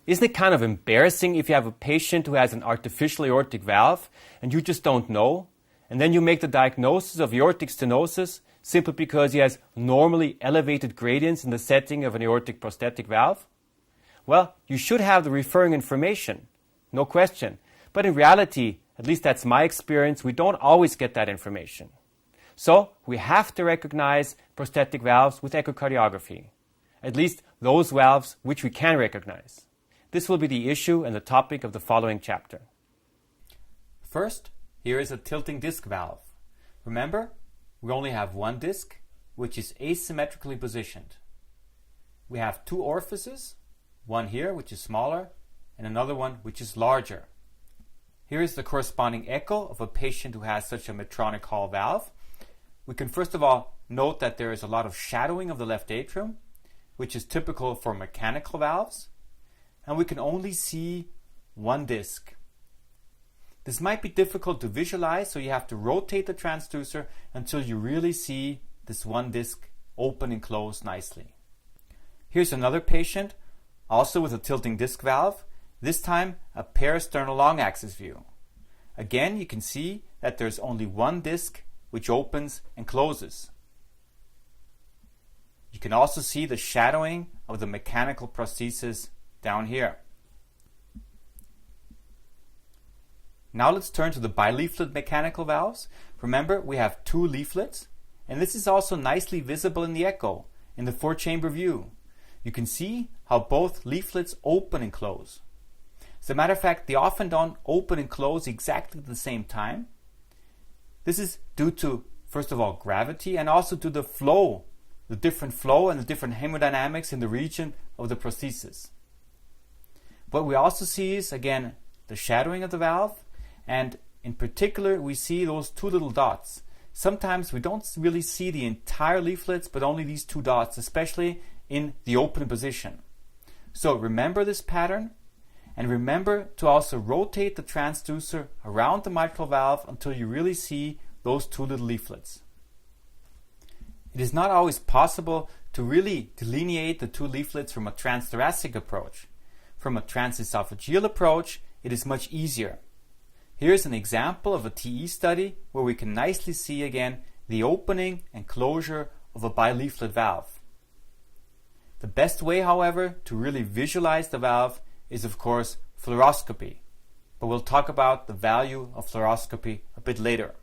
Isn't it kind of embarrassing if you have a patient who has an artificial aortic valve and you just don't know, and then you make the diagnosis of aortic stenosis simply because he has normally elevated gradients in the setting of an aortic prosthetic valve? Well, you should have the referring information, no question. But in reality, at least that's my experience, we don't always get that information. So we have to recognize prosthetic valves with echocardiography, at least those valves which we can recognize. This will be the issue and the topic of the following chapter. First, here is a tilting disc valve. Remember, we only have one disc, which is asymmetrically positioned. We have two orifices, one here, which is smaller, and another one, which is larger. Here is the corresponding echo of a patient who has such a Medtronic Hall valve. We can first of all note that there is a lot of shadowing of the left atrium, which is typical for mechanical valves. And we can only see one disc. This might be difficult to visualize, so you have to rotate the transducer until you really see this one disc open and close nicely. Here's another patient, also with a tilting disc valve, this time a parasternal long axis view. Again, you can see that there's only one disc which opens and closes. You can also see the shadowing of the mechanical prosthesis down here. Now let's turn to the bileaflet mechanical valves. Remember, we have two leaflets, and this is also nicely visible in the echo, in the four-chamber view. You can see how both leaflets open and close. As a matter of fact, they often don't open and close exactly at the same time. This is due to, first of all, gravity, and also to the flow, the different flow and the different hemodynamics in the region of the prosthesis. What we also see is, again, the shadowing of the valve, and in particular, we see those two little dots. Sometimes we don't really see the entire leaflets, but only these two dots, especially in the open position. So remember this pattern, and remember to also rotate the transducer around the mitral valve until you really see those two little leaflets. It is not always possible to really delineate the two leaflets from a transthoracic approach. From a transesophageal approach, it is much easier. Here's an example of a TE study where we can nicely see again the opening and closure of a bileaflet valve. The best way, however, to really visualize the valve is, of course, fluoroscopy. But we'll talk about the value of fluoroscopy a bit later.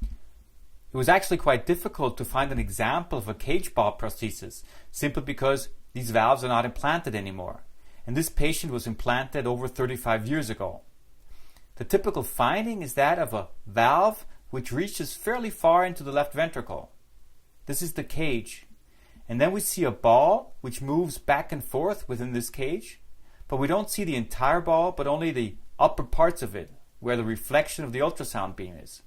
It was actually quite difficult to find an example of a cage ball prosthesis, simply because these valves are not implanted anymore. And this patient was implanted over 35 years ago. The typical finding is that of a valve which reaches fairly far into the left ventricle. This is the cage. And then we see a ball which moves back and forth within this cage, but we don't see the entire ball, but only the upper parts of it, where the reflection of the ultrasound beam is.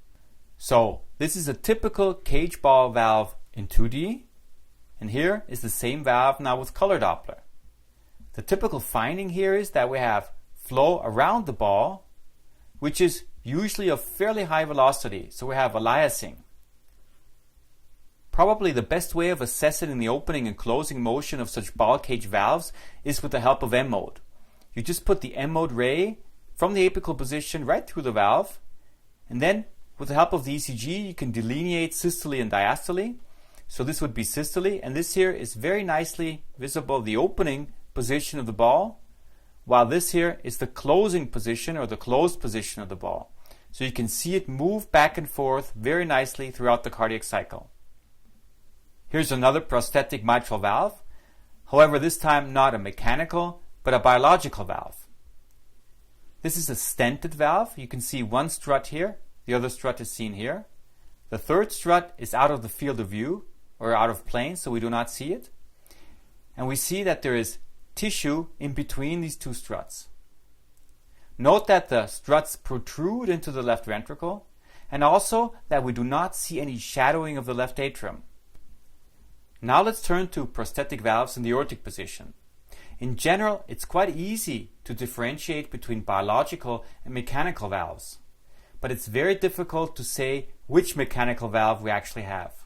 So, this is a typical cage ball valve in 2D, and here is the same valve now with color Doppler. The typical finding here is that we have flow around the ball, which is usually of fairly high velocity, so we have aliasing. Probably the best way of assessing the opening and closing motion of such ball cage valves is with the help of M-mode. You just put the M-mode ray from the apical position right through the valve, and then with the help of the ECG you can delineate systole and diastole. So this would be systole, and this here is very nicely visible, the opening position of the ball, while this here is the closing position or the closed position of the ball. So you can see it move back and forth very nicely throughout the cardiac cycle. Here's another prosthetic mitral valve, however this time not a mechanical but a biological valve. This is a stented valve. You can see one strut here, the other strut is seen here. The third strut is out of the field of view or out of plane, so we do not see it. And we see that there is tissue in between these two struts. Note that the struts protrude into the left ventricle, and also that we do not see any shadowing of the left atrium. Now let's turn to prosthetic valves in the aortic position. In general, it's quite easy to differentiate between biological and mechanical valves. But it's very difficult to say which mechanical valve we actually have.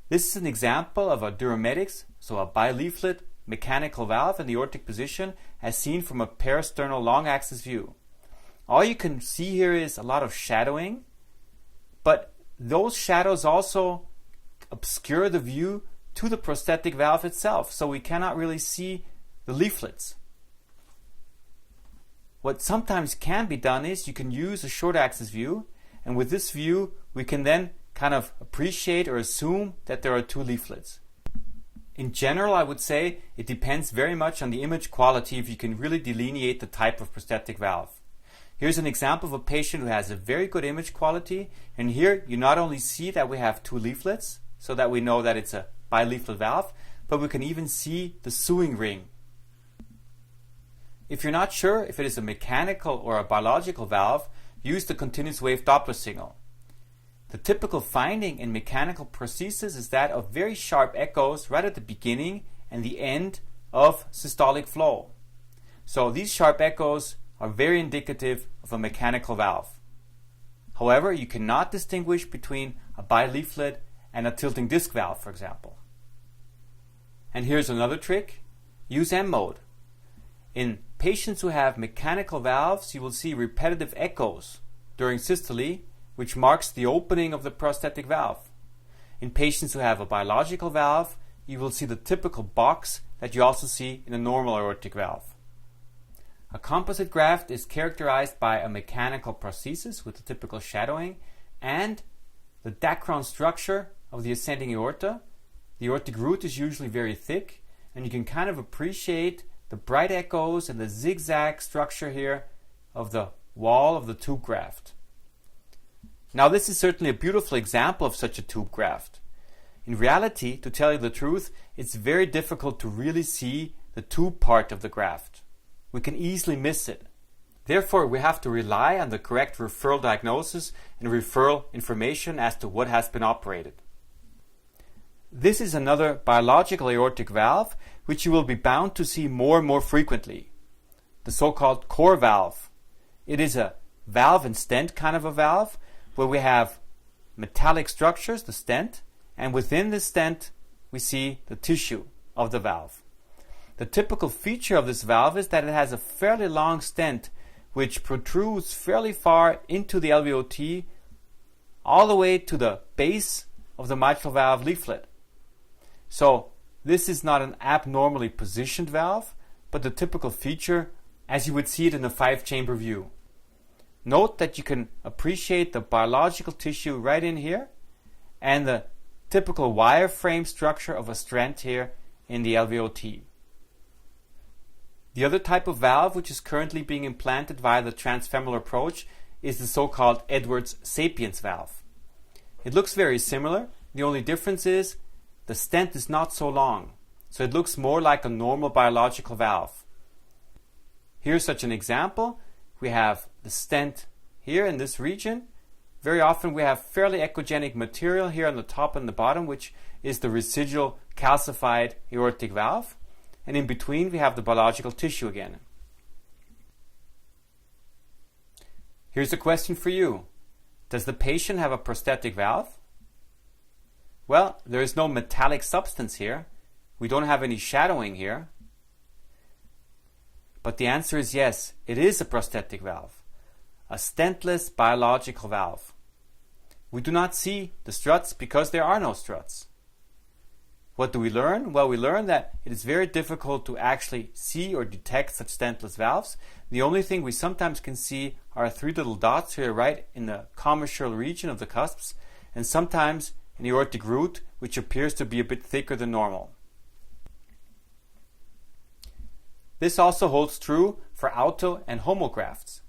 This is an example of a Duromedics, so a bileaflet mechanical valve in the aortic position as seen from a parasternal long axis view. All you can see here is a lot of shadowing, but those shadows also obscure the view to the prosthetic valve itself, so we cannot really see the leaflets. What sometimes can be done is you can use a short axis view, and with this view we can then kind of appreciate or assume that there are two leaflets. In general, I would say it depends very much on the image quality if you can really delineate the type of prosthetic valve. Here's an example of a patient who has a very good image quality, and here you not only see that we have two leaflets, so that we know that it's a bileaflet valve, but we can even see the sewing ring. If you're not sure if it is a mechanical or a biological valve, use the continuous wave Doppler signal. The typical finding in mechanical prosthesis is that of very sharp echoes right at the beginning and the end of systolic flow. So these sharp echoes are very indicative of a mechanical valve. However, you cannot distinguish between a bileaflet and a tilting disc valve, for example. And here's another trick. Use M mode. In patients who have mechanical valves, you will see repetitive echoes during systole, which marks the opening of the prosthetic valve. In patients who have a biological valve, you will see the typical box that you also see in a normal aortic valve. A composite graft is characterized by a mechanical prosthesis with the typical shadowing and the dacron structure of the ascending aorta. The aortic root is usually very thick, and you can kind of appreciate the bright echoes and the zigzag structure here of the wall of the tube graft. Now, this is certainly a beautiful example of such a tube graft. In reality, to tell you the truth, it's very difficult to really see the tube part of the graft. We can easily miss it. Therefore, we have to rely on the correct referral diagnosis and referral information as to what has been operated. This is another biological aortic valve which you will be bound to see more and more frequently. The so-called core valve. It is a valve and stent kind of a valve where we have metallic structures, the stent, and within the stent we see the tissue of the valve. The typical feature of this valve is that it has a fairly long stent which protrudes fairly far into the LVOT all the way to the base of the mitral valve leaflet. So this is not an abnormally positioned valve, but the typical feature as you would see it in a 5-chamber view. Note that you can appreciate the biological tissue right in here and the typical wireframe structure of a stent here in the LVOT. The other type of valve which is currently being implanted via the transfemoral approach is the so-called Edwards Sapiens valve. It looks very similar. The only difference is the stent is not so long, so it looks more like a normal biological valve. Here's such an example. We have the stent here in this region. Very often we have fairly echogenic material here on the top and the bottom, which is the residual calcified aortic valve. And in between we have the biological tissue again. Here's a question for you. Does the patient have a prosthetic valve? Well, there is no metallic substance here. We don't have any shadowing here. But the answer is yes, it is a prosthetic valve. A stentless biological valve. We do not see the struts because there are no struts. What do we learn? Well, we learn that it is very difficult to actually see or detect such stentless valves. The only thing we sometimes can see are 3 little dots here right in the commissural region of the cusps, and sometimes an aortic root which appears to be a bit thicker than normal. This also holds true for auto and homografts.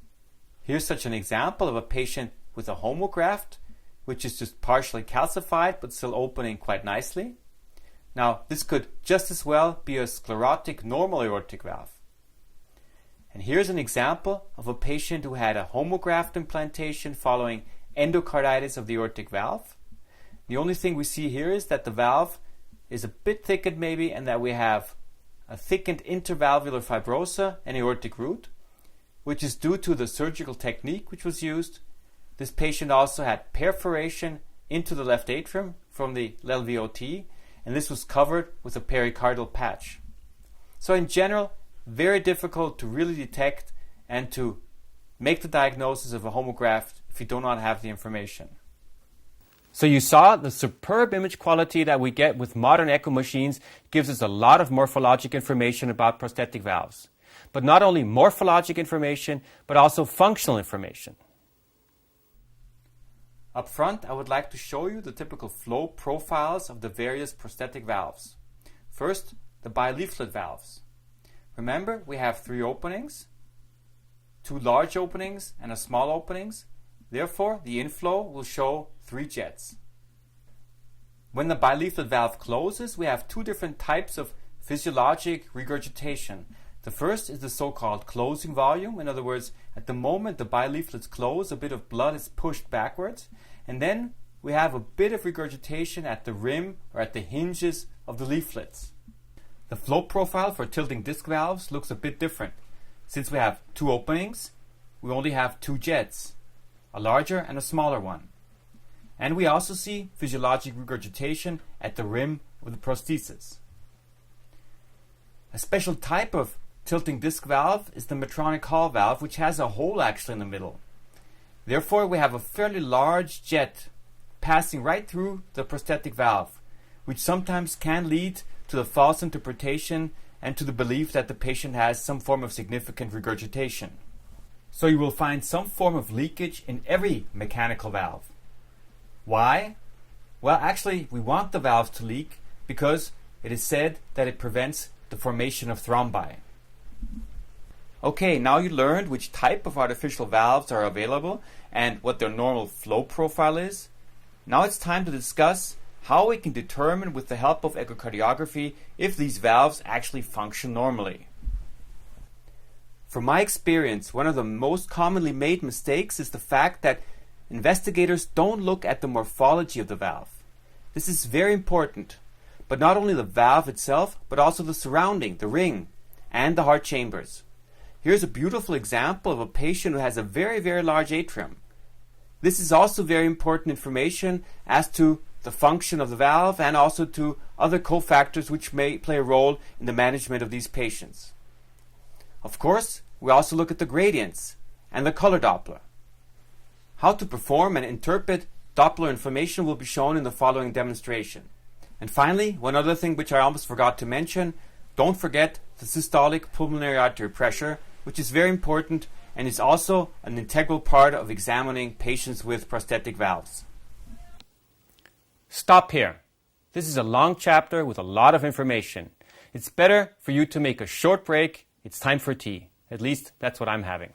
Here's such an example of a patient with a homograft which is just partially calcified but still opening quite nicely. Now, this could just as well be a sclerotic normal aortic valve. And here's an example of a patient who had a homograft implantation following endocarditis of the aortic valve. The only thing we see here is that the valve is a bit thickened maybe, and that we have a thickened intervalvular fibrosa and aortic root, which is due to the surgical technique which was used. This patient also had perforation into the left atrium from the LVOT, and this was covered with a pericardial patch. So in general, very difficult to really detect and to make the diagnosis of a homograft if you do not have the information. So you saw the superb image quality that we get with modern echo machines gives us a lot of morphologic information about prosthetic valves. But not only morphologic information, but also functional information. Up front, I would like to show you the typical flow profiles of the various prosthetic valves. First, the bileaflet valves. Remember, we have 3 openings, 2 large openings and a small openings. Therefore, the inflow will show 3 jets. When the bileaflet valve closes, we have 2 different types of physiologic regurgitation. The first is the so-called closing volume. In other words, at the moment the bileaflets close, a bit of blood is pushed backwards. And then we have a bit of regurgitation at the rim or at the hinges of the leaflets. The flow profile for tilting disc valves looks a bit different. Since we have 2 openings, we only have 2 jets, a larger and a smaller one. And we also see physiologic regurgitation at the rim of the prosthesis. A special type of tilting disc valve is the Medtronic Hall valve, which has a hole actually in the middle. Therefore, we have a fairly large jet passing right through the prosthetic valve, which sometimes can lead to the false interpretation and to the belief that the patient has some form of significant regurgitation. So you will find some form of leakage in every mechanical valve. Why? Well, actually, we want the valves to leak because it is said that it prevents the formation of thrombi. Okay, now you learned which type of artificial valves are available and what their normal flow profile is. Now it's time to discuss how we can determine with the help of echocardiography if these valves actually function normally. From my experience, one of the most commonly made mistakes is the fact that investigators don't look at the morphology of the valve. This is very important, but not only the valve itself, but also the surrounding, the ring, and the heart chambers. Here's a beautiful example of a patient who has a very, very large atrium. This is also very important information as to the function of the valve and also to other cofactors which may play a role in the management of these patients. Of course, we also look at the gradients and the color Doppler. How to perform and interpret Doppler information will be shown in the following demonstration. And finally, one other thing which I almost forgot to mention, don't forget the systolic pulmonary artery pressure, which is very important and is also an integral part of examining patients with prosthetic valves. Stop here. This is a long chapter with a lot of information. It's better for you to make a short break. It's time for tea. At least that's what I'm having.